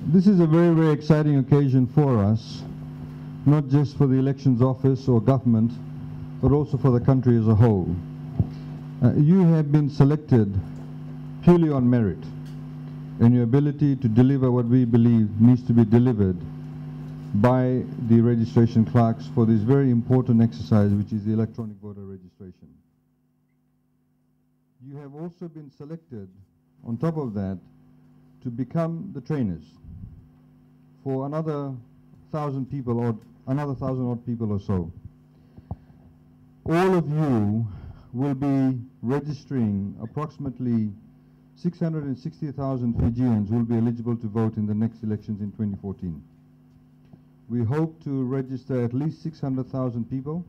This is a very, very exciting occasion for us, not just for the elections office or government, but also for the country as a whole. You have been selected purely on merit and your ability to deliver what we believe needs to be delivered by the registration clerks for this very important exercise, which is the electronic voter registration. You have also been selected, on top of that, to become the trainers for another 1,000 people or another 1,000 odd people or so. All of you will be registering approximately 660,000 Fijians who will be eligible to vote in the next elections in 2014. We hope to register at least 600,000 people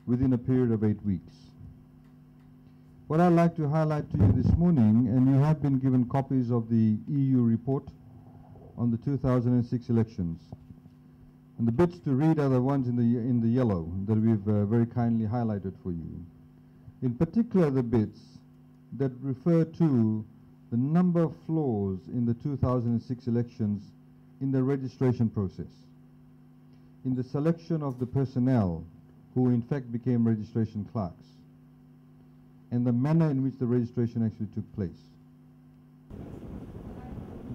within a period of 8 weeks. What I'd like to highlight to you this morning, and you have been given copies of the EU report on the 2006 elections. And the bits to read are the ones in the yellow that we've very kindly highlighted for you. In particular, the bits that refer to the number of flaws in the 2006 elections in the registration process, in the selection of the personnel who in fact became registration clerks, and the manner in which the registration actually took place.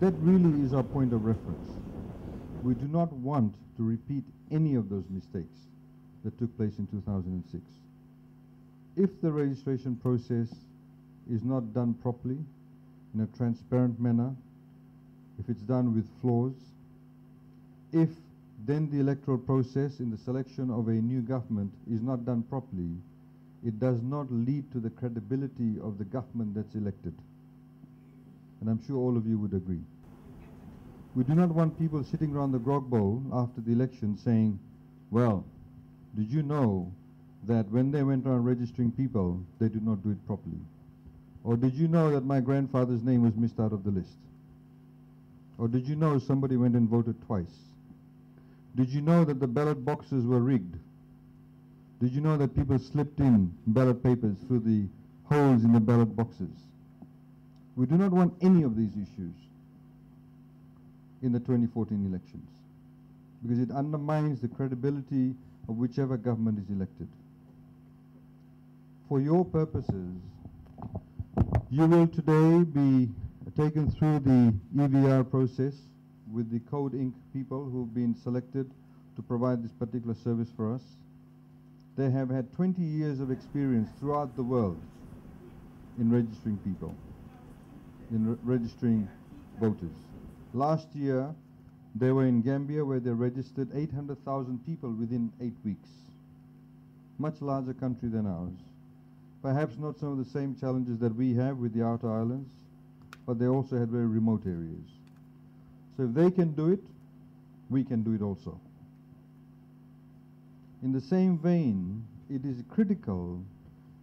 That really is our point of reference. We do not want to repeat any of those mistakes that took place in 2006. If the registration process is not done properly, in a transparent manner, if it's done with flaws, if then the electoral process in the selection of a new government is not done properly, it does not lead to the credibility of the government that's elected. And I'm sure all of you would agree. We do not want people sitting around the grog bowl after the election saying, well, did you know that when they went around registering people, they did not do it properly? Or did you know that my grandfather's name was missed out of the list? Or did you know somebody went and voted twice? Did you know that the ballot boxes were rigged? Did you know that people slipped in ballot papers through the holes in the ballot boxes? We do not want any of these issues in the 2014 elections, because it undermines the credibility of whichever government is elected. For your purposes, you will today be taken through the EVR process with the Code Inc. people who've been selected to provide this particular service for us. They have had 20 years of experience throughout the world in registering people, in registering voters. Last year, they were in Gambia, where they registered 800,000 people within 8 weeks. Much larger country than ours. Perhaps not some of the same challenges that we have with the outer islands, but they also had very remote areas. So if they can do it, we can do it also. In the same vein, it is critical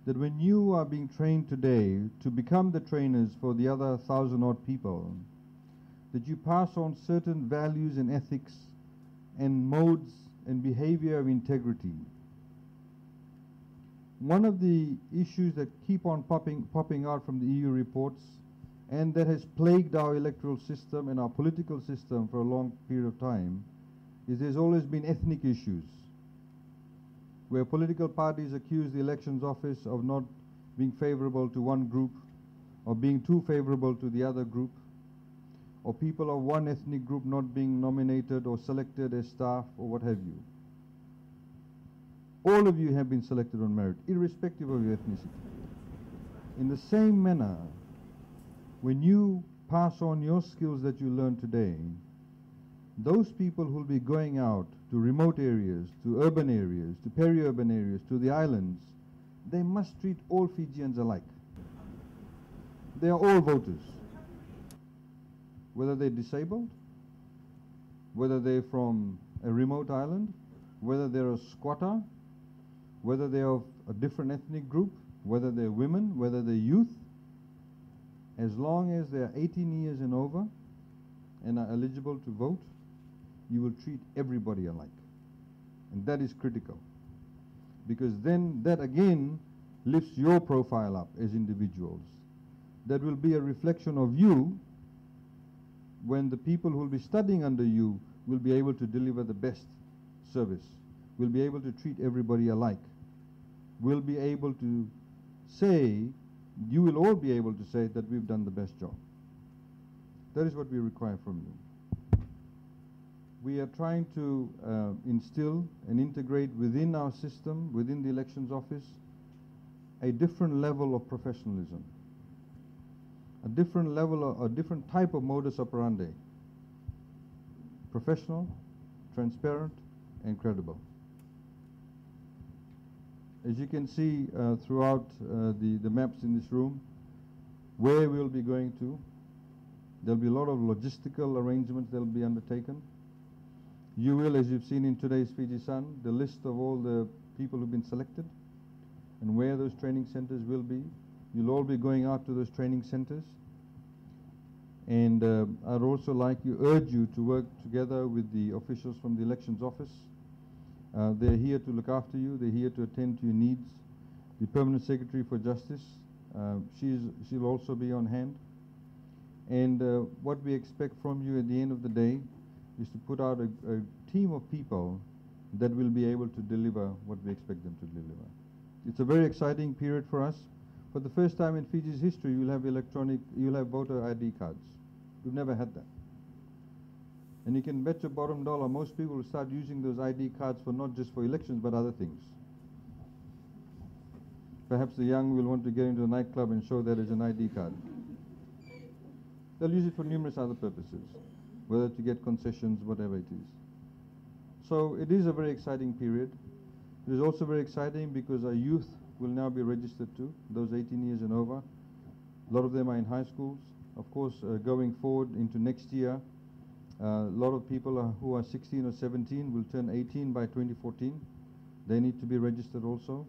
that when you are being trained today to become the trainers for the other 1,000 odd people, that you pass on certain values and ethics and modes and behavior of integrity. One of the issues that keep on popping out from the EU reports, and that has plagued our electoral system and our political system for a long period of time, is there's always been ethnic issues, where political parties accuse the elections office of not being favorable to one group, or being too favorable to the other group, or people of one ethnic group not being nominated or selected as staff or what have you. All of you have been selected on merit, irrespective of your ethnicity. In the same manner, when you pass on your skills that you learn today, those people who will be going out to remote areas, to urban areas, to peri-urban areas, to the islands, they must treat all Fijians alike. They are all voters. Whether they're disabled, whether they're from a remote island, whether they're a squatter, whether they're of a different ethnic group, whether they're women, whether they're youth, as long as they're 18 years and over and are eligible to vote, you will treat everybody alike. And that is critical, because then that again lifts your profile up as individuals. That will be a reflection of you when the people who will be studying under you will be able to deliver the best service, will be able to treat everybody alike, will be able to say, you will all be able to say that we've done the best job. That is what we require from you. We are trying to instill and integrate within our system, within the elections office, a different level of professionalism, a different level, a different type of modus operandi. Professional, transparent, and credible. As you can see throughout the maps in this room, where we'll be going to, there'll be a lot of logistical arrangements that will be undertaken. You will, as you've seen in today's Fiji Sun, the list of all the people who've been selected and where those training centers will be. You'll all be going out to those training centers. And I'd also urge you to work together with the officials from the elections office. They're here to look after you. They're here to attend to your needs. The Permanent Secretary for Justice, she'll also be on hand. And what we expect from you at the end of the day is to put out a team of people that will be able to deliver what we expect them to deliver. It's a very exciting period for us. For the first time in Fiji's history, you'll have voter ID cards. We've never had that. And you can bet your bottom dollar most people will start using those ID cards for not just for elections, but other things. Perhaps the young will want to get into a nightclub and show that as an ID card. They'll use it for numerous other purposes, whether to get concessions, whatever it is. So it is a very exciting period. It is also very exciting because our youth will now be registered too, those 18 years and over. A lot of them are in high schools. Of course, going forward into next year, a lot of people who are 16 or 17 will turn 18 by 2014. They need to be registered also.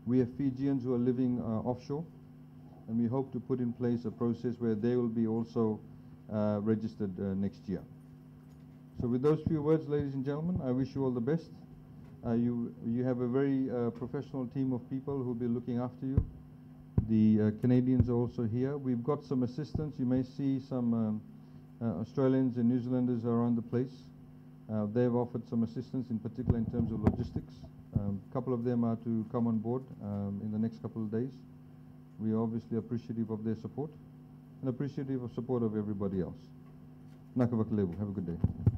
We have Fijians who are living offshore, and we hope to put in place a process where they will be also registered next year. So with those few words, ladies and gentlemen, I wish you all the best. You have a very professional team of people who will be looking after you. The Canadians are also here. We've got some assistants. You may see some Australians and New Zealanders around the place. They've offered some assistance, in particular in terms of logistics. A couple of them are to come on board in the next couple of days. We are obviously appreciative of their support and appreciative of support of everybody else. Naka Vakalevu. Have a good day.